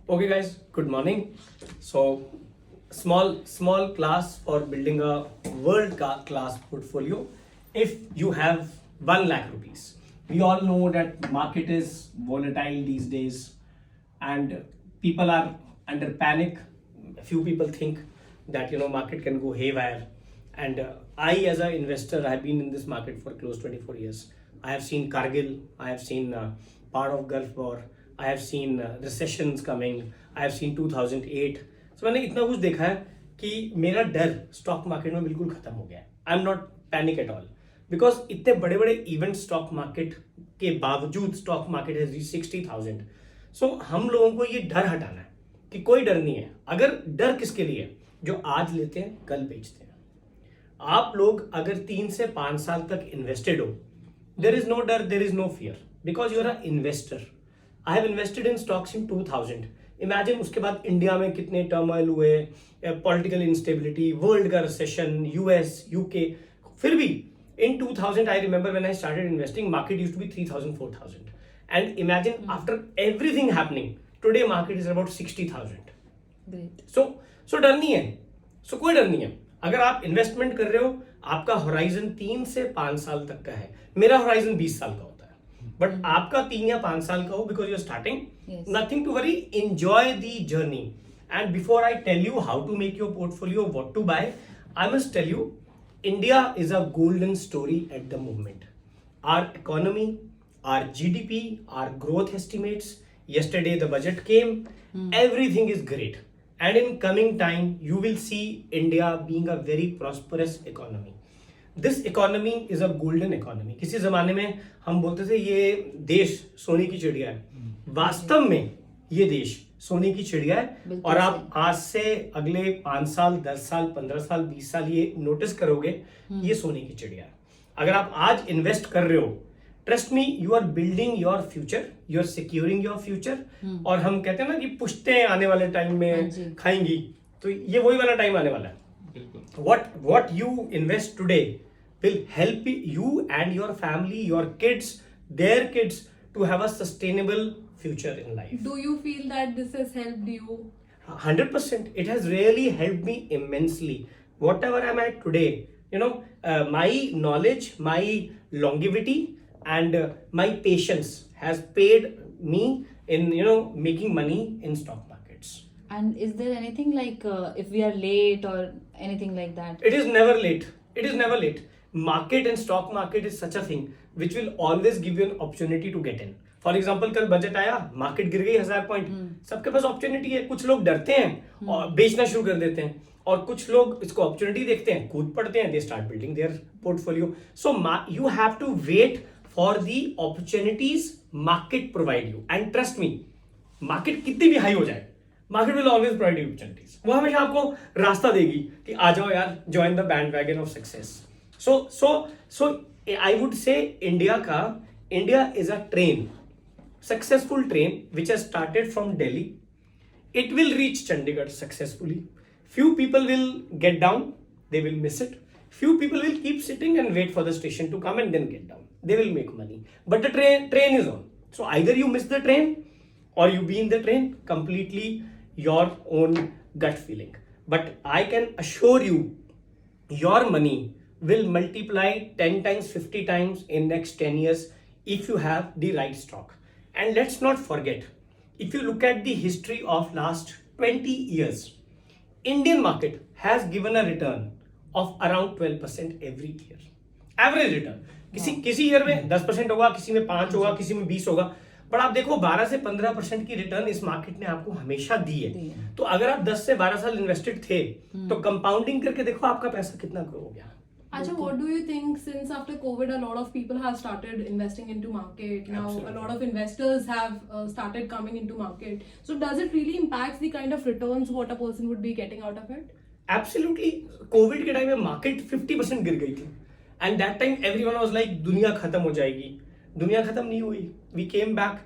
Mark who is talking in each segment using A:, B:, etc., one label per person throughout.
A: Okay, guys, good morning. So, small class for building a class portfolio. If you have 1 lakh rupees, we all know that market is volatile these days, and people are under panic. A few people think that market can go haywire, and I, as an investor, I have been in this market for close 24 years. I have seen Kargil, I have seen part of Gulf War, I have seen recessions coming, I have seen 2008. So मैंने इतना कुछ देखा है कि मेरा डर stock market में बिल्कुल खत्म हो गया है. I am not panic at all because इतने बड़े बड़े इवेंट स्टॉक मार्केट के बावजूद स्टॉक मार्केट हैज रीच 60,000. सो हम लोगों को ये डर हटाना है कि कोई डर नहीं है. अगर डर किसके लिए है? जो आज लेते हैं कल बेचते हैं. आप लोग अगर 3 से 5 साल तक इन्वेस्टेड हो, देर इज नो डर, there is no fear, because you are a investor. I have invested in stocks in 2000. Imagine उसके बाद इंडिया में कितने टर्मोइल हुए, पॉलिटिकल इंस्टेबिलिटी, वर्ल्ड का रिसेशन, यूएस, यूके. फिर भी in 2000 I remember when I started investing, market used to be 3,000, 4,000, and imagine after everything happening today market is about 60,000.
B: Great.
A: So डर नहीं है. So कोई डर नहीं है. अगर आप इन्वेस्टमेंट कर रहे हो, आपका होराइजन 3 से 5 साल तक का है. मेरा होराइजन 20 साल का होता है, बट आपका 3 या 5 साल का हो, because you are starting. Nothing to worry, enjoy the journey. And before I tell you how to make your portfolio, what to buy, I must tell you, India is a golden story at the moment. Our economy, our GDP, our growth estimates. Yesterday the budget came. Everything is great. And in coming time, you will see India being a very prosperous economy. This economy is a golden economy. किसी ज़माने में हम बोलते थे ये देश सोने की चिड़िया है. वास्तव में ये देश सोने की चिड़िया है. और आप आज से अगले 5 साल, 10 साल, 15 साल, 20 साल ये नोटिस करोगे, ये सोने की चिड़िया है. अगर आप आज इन्वेस्ट कर रहे हो, trust me, you are building your future, you are securing your future. और हम कहते हैं ना कि पुश्तें आने वाले टाइम में खाएंगी, तो ये वही वाला टाइम आने वाला है. what you invest today will help you and your family, your kids, their kids to have a sustainable future in life.
B: Do you feel that this has helped you?
A: 100%. It has really helped me immensely. Whatever I'm at today, my knowledge, my longevity, and my patience has paid me in making money in stock markets.
B: And is there anything like if we are late or anything like that?
A: It is never late. It is never late. Market and stock market is such a thing which will always give you an opportunity to get in. For example कल budget आया, market गिर गई 1000 point. सबके पास opportunity है. कुछ लोग डरते हैं और बेचना शुरू कर देते हैं, और कुछ लोग इसको अपॉर्चुनिटी देखते हैं, कूद पड़ते हैं, they start building their portfolio. So you have to wait for the opportunities market provide you. And trust me, market कितनी भी हाई हो जाए, market will always provide you opportunities. वो हमेशा आपको रास्ता देगी कि आ जाओ यार, join the bandwagon of success. So I would say India is a train, successful train which has started from Delhi. It will reach Chandigarh successfully. Few people will get down, they will miss it. Few people will keep sitting and wait for the station to come and then get down. They will make money. But the train is on. So either you miss the train or you be in the train, completely your own gut feeling. But I can assure you, your money will multiply 10 times, 50 times in next 10 years if you have the right stock. And let's not forget, if you look at the history of last 20 years, Indian market has given a return of around 12% every year. Average return. किसी year में 10% होगा, किसी में 5 होगा, किसी में 20 होगा. पर आप देखो 12 से 15% की रिटर्न इस मार्केट ने आपको हमेशा दी है. तो अगर आप 10 से 12 साल इन्वेस्टेड थे, तो कंपाउंडिंग करके देखो आपका पैसा कितना ग्रो हो गया.
C: Acha, what do you think, since after COVID a lot of people have started investing into market, now
A: Absolutely.
C: a lot of investors have started coming into market, so does it really impact the kind of returns what a person would be getting out of it?
A: Absolutely. Covid के time में market 50% गिर गई थी, and that time everyone was like दुनिया खत्म हो जाएगी. दुनिया खत्म नहीं हुई. We came back,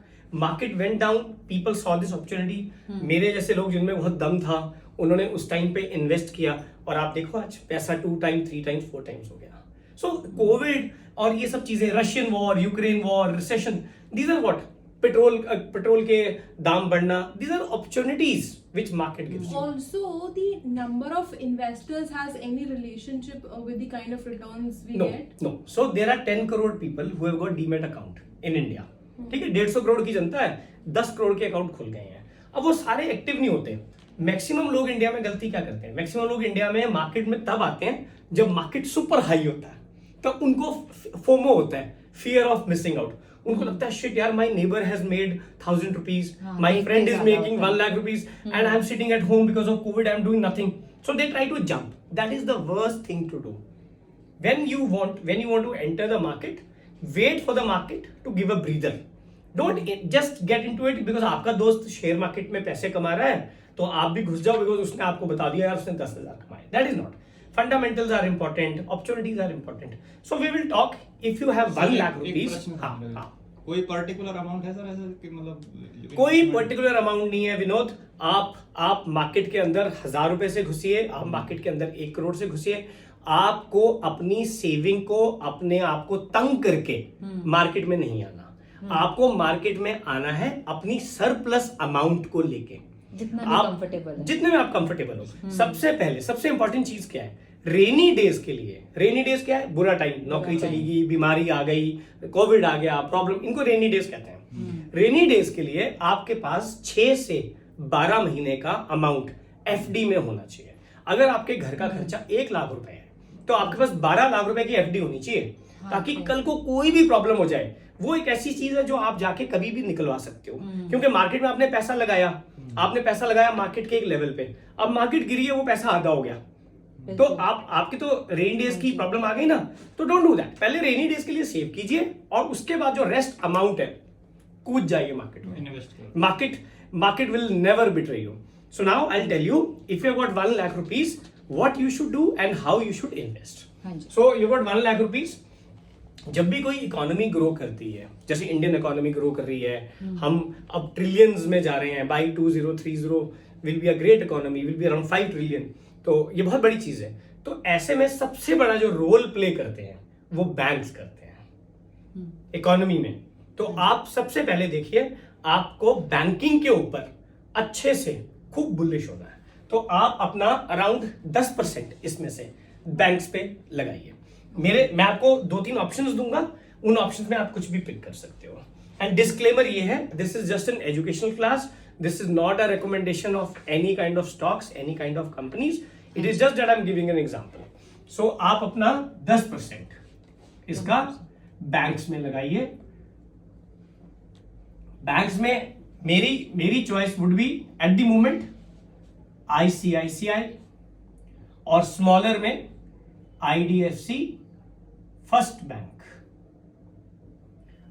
A: market went down, people saw this opportunity. मेरे जैसे लोग जिनमें बहुत दम था, उन्होंने उस टाइम पे इन्वेस्ट किया, और आप देखो आज पैसा 2 टाइम्स, 3 टाइम्स, 4 टाइम्स हो गया. सो कोविड और ये सब चीजें, Russian war, Ukraine war, recession, these are what petrol के दाम बढ़ना, these are opportunities which market gives you.
C: Also, the number of investors has any relationship with the kind of returns we get?
A: No. So there are 10 crore people who have got Demat account in India. ठीक है, 150 करोड़ की जनता है, 10 करोड़ के account खुल गए हैं. अब वो सारे एक्टिव नहीं होते. मैक्सिमम लोग इंडिया में गलती क्या करते हैं? मैक्सिमम लोग इंडिया में मार्केट में तब आते हैं जब मार्केट सुपर हाई होता है, तो उनको फोमो होता है, फियर ऑफ मिसिंग आउट. उनको लगता है शिट यार, my neighbour has made 1000 rupees, my friend is making 1 lakh rupees and I am sitting at home because of Covid, I am doing nothing. So they try to jump. That is the worst thing to do. when you want to enter the market, wait for the market to give a breather. Don't just get into it because आपका दोस्त share market में पैसे कमा रहा है तो आप भी घुस जाओ because उसने आपको बता दिया यार उसने 10,000 कमाए. That is not. Fundamentals are important, opportunities are important. So we will talk. If you have 1 lakh rupees, हाँ,
D: कोई पर्टिकुलर अमाउंट है सर ऐसा कि मतलब
A: कोई पर्टिकुलर अमाउंट नहीं है विनोद. आप मार्केट के अंदर 1,000 रुपए से घुसिए, आप मार्केट के अंदर 1 करोड़ से घुसिए. आपको अपनी सेविंग को अपने आप को तंग करके मार्केट में नहीं आना. आपको मार्केट में आना है अपनी सरप्लस अमाउंट को लेके, जितने में आप कंफर्टेबल हो. सबसे पहले सबसे इंपॉर्टेंट चीज क्या है? रेनी डेज के लिए. रेनी डेज क्या है? बुरा टाइम, नौकरी चली गई, बीमारी आ गई, कोविड आ गया, प्रॉब्लम, इनको रेनी डेज कहते हैं. रेनी डेज के लिए आपके पास 6 से 12 महीने का अमाउंट एफडी में होना चाहिए. अगर आपके घर का खर्चा 1 लाख रुपए है तो आपके पास 12 लाख रुपए की एफडी होनी चाहिए, ताकि कल को कोई भी प्रॉब्लम हो जाए. वो एक ऐसी चीज है जो आप जाके कभी भी निकलवा सकते हो, क्योंकि मार्केट में आपने पैसा लगाया मार्केट के एक लेवल पे. अब मार्केट गिरी है, वो पैसा आधा हो गया, तो आपकी तो रेनी डेज की प्रॉब्लम आ गई ना. तो डोंट डू दैट. पहले रेनी डेज के लिए सेव कीजिए और उसके बाद जो रेस्ट अमाउंट है कूद जाइए मार्केट में. Market will never betray you. So now I will tell you, if you got 1 lakh rupees, what you should do and how you should invest. So you got 1 lakh rupees. जब भी कोई economy grow करती है, जैसे Indian economy grow कर रही है, हम अब ट्रिलियंस में जा रहे हैं. By 2030 will be a great economy, will be around 5 trillion. तो ये बहुत बड़ी चीज है. तो ऐसे में सबसे बड़ा जो रोल प्ले करते हैं वो बैंक्स करते हैं इकोनॉमी में. तो आप सबसे पहले देखिए, आपको बैंकिंग के ऊपर अच्छे से खूब बुलिश होना है. तो आप अपना अराउंड 10% इसमें से बैंक्स पे लगाइए. मैं आपको 2-3 ऑप्शंस दूंगा, उन ऑप्शंस में आप कुछ भी पिक कर सकते हो. एंड डिस्क्लेमर ये है, this is just an educational class, this is not a recommendation of any kind of stocks, any kind of companies. It is just that I am giving an example. So आप अपना 10% इसका banks में लगाइए. Banks में मेरी choice would be at the moment ICICI और smaller में IDFC first bank,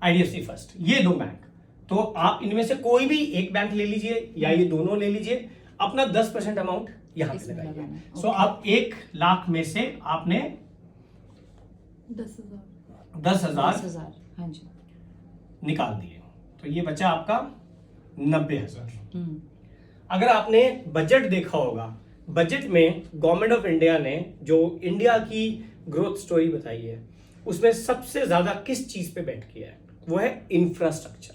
A: IDFC first, ये 2 बैंक. तो आप इनमें से कोई भी एक बैंक ले लीजिए या ये दोनों ले लीजिए. अपना 10% अमाउंट यहां पे लगाइए. सो आप 1 लाख में से आपने 10,000
B: हाँ जी
A: निकाल दिए, तो ये बचा आपका 90,000. अगर आपने बजट देखा होगा, बजट में गवर्नमेंट ऑफ इंडिया ने जो इंडिया की ग्रोथ स्टोरी बताई है, उसमें सबसे ज्यादा किस चीज पे बेट किया है? वो है इंफ्रास्ट्रक्चर.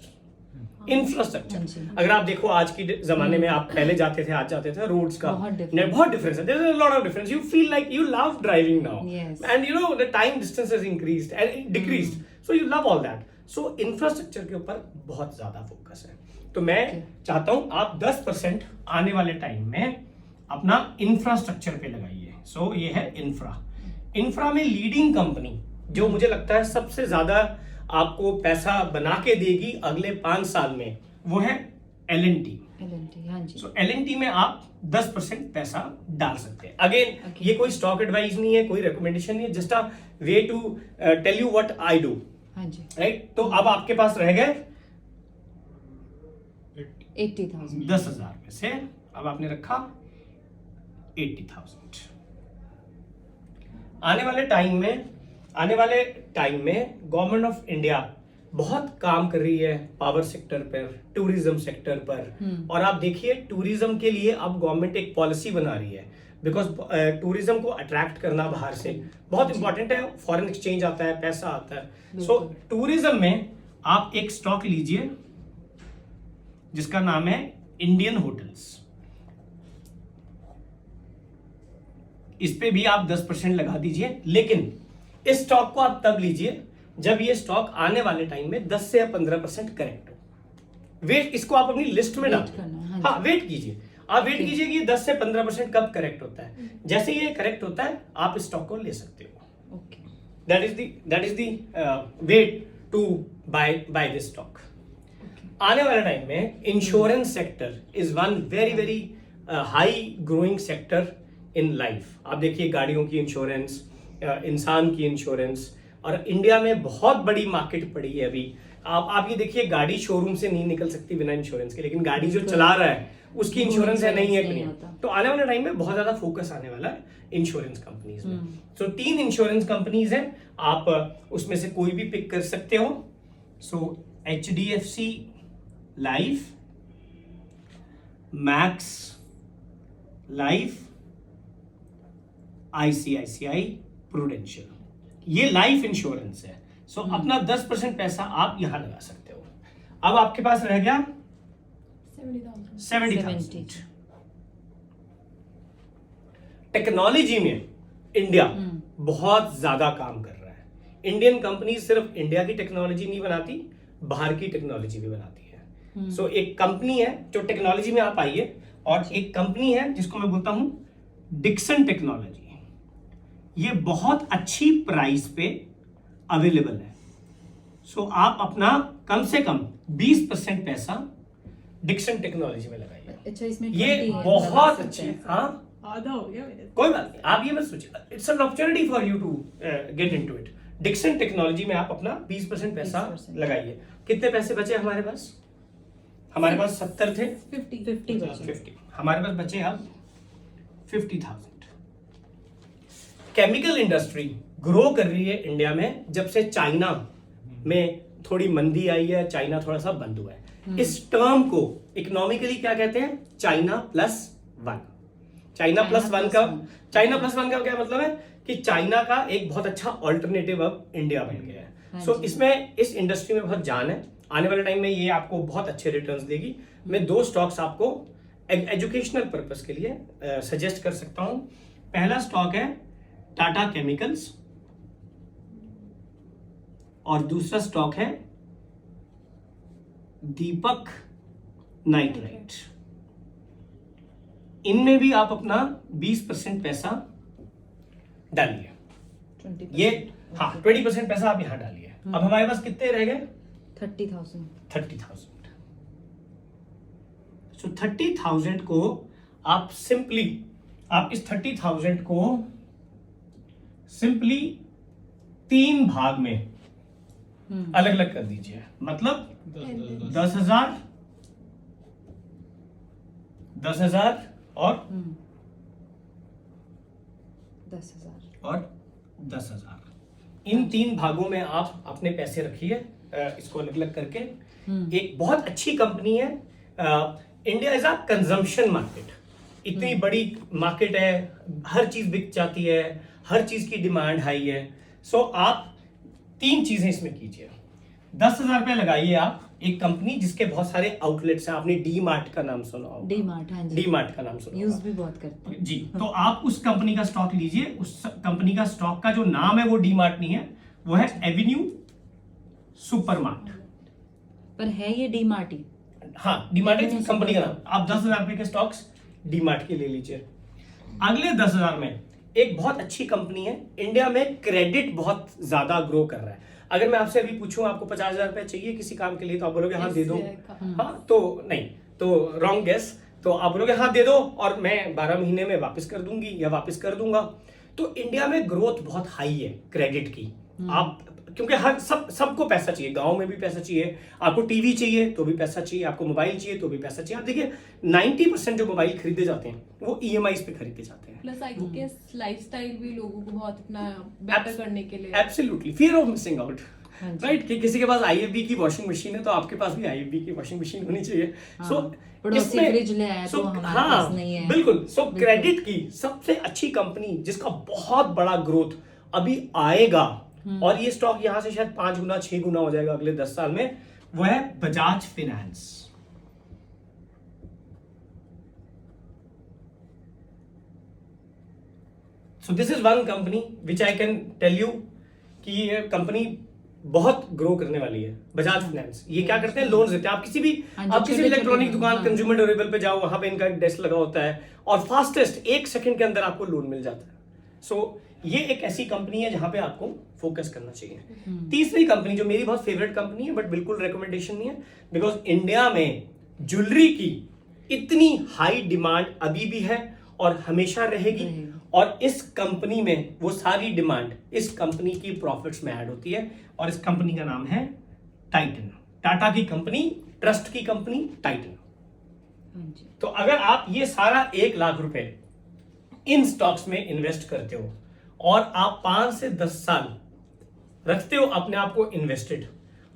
A: अगर आप देखो आज की जमाने में, आप पहले जाते थे, आज जाते थे, रोड्स का बहुत डिफरेंस है. There is a lot of difference. You feel like you love driving now, and you know the time distance has increased and decreased, so you love all that. So infrastructure के ऊपर बहुत ज्यादा focus है. तो मैं चाहता हूं आप 10% आने वाले टाइम में अपना इंफ्रास्ट्रक्चर पे लगाइए. सो ये है इंफ्रा में लीडिंग कंपनी जो मुझे लगता है सबसे ज्यादा आपको पैसा बना के देगी अगले 5 साल में, वो है L&T. सो L&T में आप 10% पैसा डाल सकते हैं. अगेन ये कोई स्टॉक एडवाइस नहीं है, कोई रिकमेंडेशन नहीं है, just a way to tell you what I do. Right. तो अब आपके पास रह गए
B: 80,000.
A: 10,000 में से अब आपने रखा 80,000. आने वाले टाइम में गवर्नमेंट ऑफ इंडिया बहुत काम कर रही है पावर सेक्टर पर, टूरिज्म सेक्टर पर. और आप देखिए टूरिज्म के लिए अब गवर्नमेंट एक पॉलिसी बना रही है, बिकॉज टूरिज्म को अट्रैक्ट करना बाहर से बहुत इंपॉर्टेंट है. फॉरेन एक्सचेंज आता है, पैसा आता है. सो टूरिज्म में आप एक स्टॉक लीजिए जिसका नाम है इंडियन होटल्स। इस पे भी आप 10% लगा दीजिए, लेकिन इस स्टॉक को आप तब लीजिए जब ये स्टॉक आने वाले टाइम में 10 से 15% करेक्ट हो। वेट, इसको आप अपनी लिस्ट में
B: Wait
A: डालिए।
B: करना है, हाँ
A: हाँ, वेट कीजिए, आप वेट कीजिए कि ये 10 से 15% कब करेक्ट होता है। जैसे ये करेक्ट होता है आप इस स्टॉक को ले सकते हो।
B: Okay.
A: that is the way to buy this stock. आने वाले टाइम में insurance sector is one very very high growing sector in life. आप देखिए गाड़ियों की इंश्योरेंस, इंसान की इंश्योरेंस, और इंडिया में बहुत बड़ी मार्केट पड़ी है अभी। आप ये देखिए, गाड़ी शोरूम से नहीं निकल सकती बिना इंश्योरेंस के, लेकिन गाड़ी जो चला रहा है उसकी इंश्योरेंस है नहीं है कि
B: नहीं
A: नहीं।
B: होता।
A: तो आने वाले टाइम में बहुत ज्यादा फोकस आने वाला है इंश्योरेंस कंपनीज में। सो 3 इंश्योरेंस कंपनीज हैं, आप उसमें से कोई भी पिक कर सकते हो। सो HDFC life, max life, ICICI prudential, ये लाइफ इंश्योरेंस है। सो अपना 10% पैसा आप यहां लगा सकते हो। अब आपके पास रह गया 70,000। टेक्नोलॉजी में इंडिया बहुत ज्यादा काम कर रहा है। इंडियन कंपनी सिर्फ इंडिया की टेक्नोलॉजी नहीं बनाती, बाहर की टेक्नोलॉजी भी बनाती है। सो एक कंपनी है जो टेक्नोलॉजी में आप आइए, और एक कंपनी है जिसको मैं बोलता हूं डिक्सन टेक्नोलॉजी। ये बहुत अच्छी प्राइस पे अवेलेबल है। सो आप अपना कम से कम 20% पैसा डिक्सन टेक्नोलॉजी में लगाइए।
B: अच्छा, इसमें
A: ये
B: 20 है,
A: बहुत
B: लगा
A: अच्छी
B: सकते
A: है।
B: हैं।
A: हाँ,
C: आधा हो गया मेरे।
A: कोई बात नहीं, आप ये मत सोचिए, it's an opportunity for you to get into it. Dixon technology में आप अपना 20% पैसा
B: 20%
A: लगाइए। कितने पैसे बचे हमारे पास? हमारे पास 70 थे,
C: 50
B: बचे।
A: 50 हमारे पास बचे अब 50,000। केमिकल इंडस्ट्री ग्रो कर रही है इंडिया में जब से चाइना में थोड़ी मंदी आई है, चाइना थोड़ा सा बंद हुआ है। इस टर्म को इकोनॉमिकली क्या कहते हैं? China plus one. China plus one का क्या मतलब है कि चाइना का एक बहुत अच्छा ऑल्टरनेटिव अब इंडिया बन गया है। सो इसमें, इस इंडस्ट्री में बहुत जान है। आने वाले टाइम में ये आपको बहुत अच्छे रिटर्न्स देगी। मैं 2 स्टॉक्स आपको एजुकेशनल पर्पस के लिए सजेस्ट कर सकता हूं। पहला स्टॉक है टाटा केमिकल्स, और दूसरा स्टॉक है दीपक नाइट्राइट। इनमें भी आप अपना 20% पैसा डालिए।
B: 20%।
A: ये हाँ, 20% पैसा आप यहां डालिए। अब हमारे पास कितने रह गए?
B: 30,000।
A: 30,000। सो 30,000 को आप सिंपली, आप इस 30,000 को सिंपली 3 भाग में अलग अलग कर दीजिए। मतलब 10,000, 10,000 और
B: 10,000
A: और 10,000। इन 3 भागों में आप अपने पैसे रखिए, इसको अलग अलग करके। एक बहुत अच्छी कंपनी है। India is a consumption market. इतनी बड़ी मार्केट है, हर चीज बिक जाती है, हर चीज की डिमांड हाई है। सो आप 3 चीजें इसमें कीजिए। 10,000 रुपए लगाइए आप एक कंपनी जिसके बहुत सारे आउटलेट्स हैं। आपने डी मार्ट का नाम सुना होगा।
B: डी मार्ट, हाँ जी,
A: डी मार्ट का नाम सुना
B: यूज
A: होगा
B: भी बहुत करते हैं
A: जी। तो आप उस कंपनी का स्टॉक लीजिए। उस कंपनी का स्टॉक का जो नाम है वो डी मार्ट नहीं है, वो है एवेन्यू सुपरमार्ट।
B: पर है ये डी मार्ट ही।
A: हाँ, डीमार्ट है कंपनी का नाम। आप 10,000 रुपए के स्टॉक्स डीमार्ट के ले लीजिए। अगले 10,000 में एक बहुत अच्छी कंपनी है, इंडिया में क्रेडिट बहुत ज्यादा ग्रो कर रहा है। अगर मैं आपसे अभी पूछूं आपको 50,000 रुपए चाहिए किसी काम के लिए, तो आप बोलोगे हाँ दे दो। हाँ, तो नहीं, तो रॉन्ग गेस। तो आप बोलोगे हाँ दे दो और मैं 12 महीने में वापस कर दूंगी या वापस कर दूंगा। तो इंडिया में ग्रोथ बहुत हाई है क्रेडिट की। आप, क्योंकि हर सबको पैसा चाहिए, गांव में भी पैसा चाहिए, आपको टीवी चाहिए तो भी पैसा चाहिए, आपको मोबाइल चाहिए तो भी पैसा चाहिए। आप देखिए 90% जो मोबाइल खरीदे जाते हैं वो EMIs पे खरीदे जाते हैं।
C: प्लस आई गेस लाइफस्टाइल भी लोगों को बहुत अपना बेटर करने के लिए।
A: Absolutely, fear of missing out,
B: हाँ जी।
A: राइट। कि किसी के पास IFB की वॉशिंग मशीन है तो आपके पास भी IFB की वॉशिंग मशीन होनी चाहिए।
B: हाँ,
A: सो
B: पड़ोसी फ्रिज ले आया तो हमारे पास नहीं है।
A: बिल्कुल। सो क्रेडिट की सबसे अच्छी कंपनी जिसका बहुत बड़ा ग्रोथ अभी आएगा, और ये स्टॉक यहां से शायद 5 गुना 6 गुना हो जाएगा अगले 10 साल में, वो है Bajaj finance. So this is one company which I can tell you कि ये कंपनी बहुत ग्रो करने वाली है, बजाज फाइनेंस। ये क्या करते हैं, लोन्स देते हैं। आप किसी भी
B: हाँ जी,
A: आप किसी
B: छोटे-छोटे
A: इलेक्ट्रॉनिक
B: लोन,
A: दुकान
B: हाँ।
A: कंज्यूमर ड्यूरेबल पे जाओ, वहां पे इनका एक डेस्क लगा होता है और फास्टेस्ट 1 सेकंड के अंदर आपको लोन मिल जाता है। सो ये एक ऐसी कंपनी है जहां पे आपको फोकस करना चाहिए। तीसरी कंपनी जो मेरी बहुत फेवरेट कंपनी है बट बिल्कुल रिकमेंडेशन नहीं है, बिकॉज इंडिया में ज्वेलरी की इतनी हाई डिमांड अभी भी है और हमेशा रहेगी। और इस कंपनी में वो सारी डिमांड इस कंपनी की प्रॉफिट्स में ऐड होती है और इस कंपनी का नाम है टाइटन। टाटा की कंपनी, ट्रस्ट की कंपनी टाइटन।
B: हाँ जी।
A: तो अगर आप ये सारा 1 लाख रुपए इन स्टॉक्स में इन्वेस्ट करते हो और आप 5 से 10 साल रखते हो अपने आप को इन्वेस्टेड,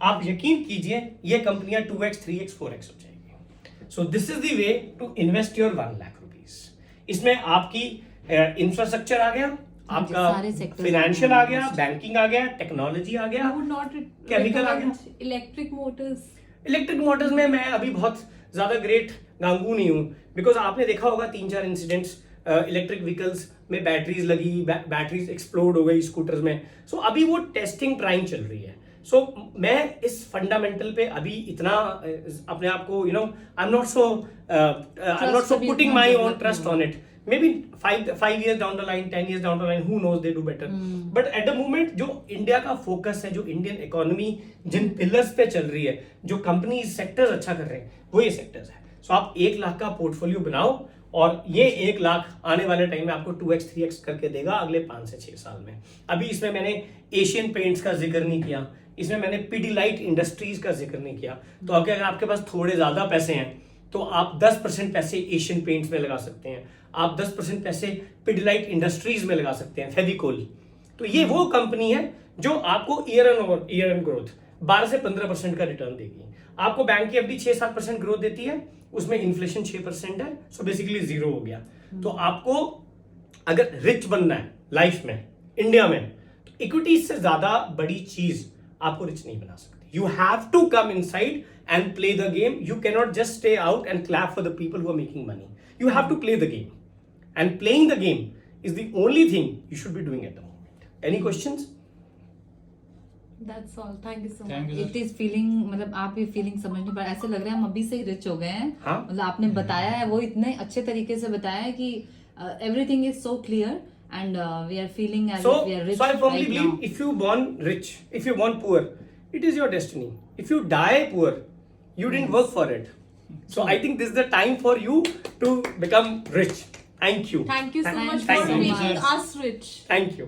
A: आप यकीन कीजिए ये कंपनियां 2x 3x 4x हो जाएगी। So this is the way to invest your 1 lakh rupees. इसमें आपकी इंफ्रास्ट्रक्चर आ गया,
B: हाँ जी,
A: आपका
B: सारे sectors
A: फाइनेंशियल
B: आ
A: आ
B: गए
A: गया,
B: almost।
A: बैंकिंग आ गया, टेक्नोलॉजी आ गया,
C: I would not
A: Chemical uh
C: recommend electric motors.
A: Electric motors में मैं अभी बहुत ज्यादा ग्रेट गांगू नहीं हूं, बिकॉज आपने देखा होगा 3-4 इंसिडेंट्स इलेक्ट्रिक व्हीकल्स में बैटरीज लगी, बैटरीज एक्सप्लोड हो गई स्कूटर्स में। सो अभी वो टेस्टिंग ट्राइंग चल रही है। सो मैं इस फंडामेंटल पे अभी इतना अपने आप को आई एम नॉट सो
B: अभी
A: पुटिंग
B: इतना
A: माई ओन
B: develop
A: ट्रस्ट
B: नहीं
A: on it. maybe 5 years down the line, 10 years down the line, who knows, they do better. But at the moment जो इंडिया का फोकस है, जो Indian economy जिन pillars पे चल रही है, जो कंपनी सेक्टर्स अच्छा कर रहे हैं, वो ये सेक्टर्स है। सो आप 1 लाख का पोर्टफोलियो बनाओ और ये 1 लाख आने वाले टाइम में आपको 2x 3x करके देगा अगले 5 से 6 साल में। अभी इसमें मैंने एशियन पेंट्स का जिक्र नहीं किया, इसमें मैंने पिडिलाइट इंडस्ट्रीज का जिक्र नहीं किया। तो अगर आपके पास थोड़े ज्यादा पैसे हैं तो आप 10% पैसे एशियन पेंट्स में लगा सकते हैं, आप 10% पैसे पिडिलाइट इंडस्ट्रीज में लगा सकते हैं, फेविकोल। तो ये वो कंपनी है जो आपको ईयर एंड ग्रोथ 12 से 15% का रिटर्न देगी। आपको बैंक की एफडी 6-7% ग्रोथ देती है, उसमें इन्फ्लेशन 6% है, सो बेसिकली 0 हो गया। तो आपको अगर रिच बनना है लाइफ में इंडिया में, तो इक्विटी से ज्यादा बड़ी चीज आपको रिच नहीं बना सकती। You have to come inside and play the game. You cannot just stay out and clap for the people who are making money. You have to play the game. And playing the game is the only thing you should be doing at the moment. Any questions?
C: That's all. Thank you so
D: Thank
C: much.
D: you.
B: It is feeling, मतलब आप ये feeling समझ नहीं पा, ऐसे लग रहा है हम अभी से ही रिच हो गए हैं।
A: हाँ।
B: मतलब आपने बताया है, वो इतने अच्छे तरीके से बताया है कि everything is so clear and we are feeling as
A: So,
B: if we are rich
A: so I firmly
B: right
A: believe
B: now.
A: if you born rich, if you born poor, it is your destiny. If you die poor, you didn't work for it. So I think this is the time for you to become rich. Thank you.
C: Thank you so
B: Thank
C: much
B: you
C: for
A: so
C: making
B: much.
C: us rich.
A: Thank you.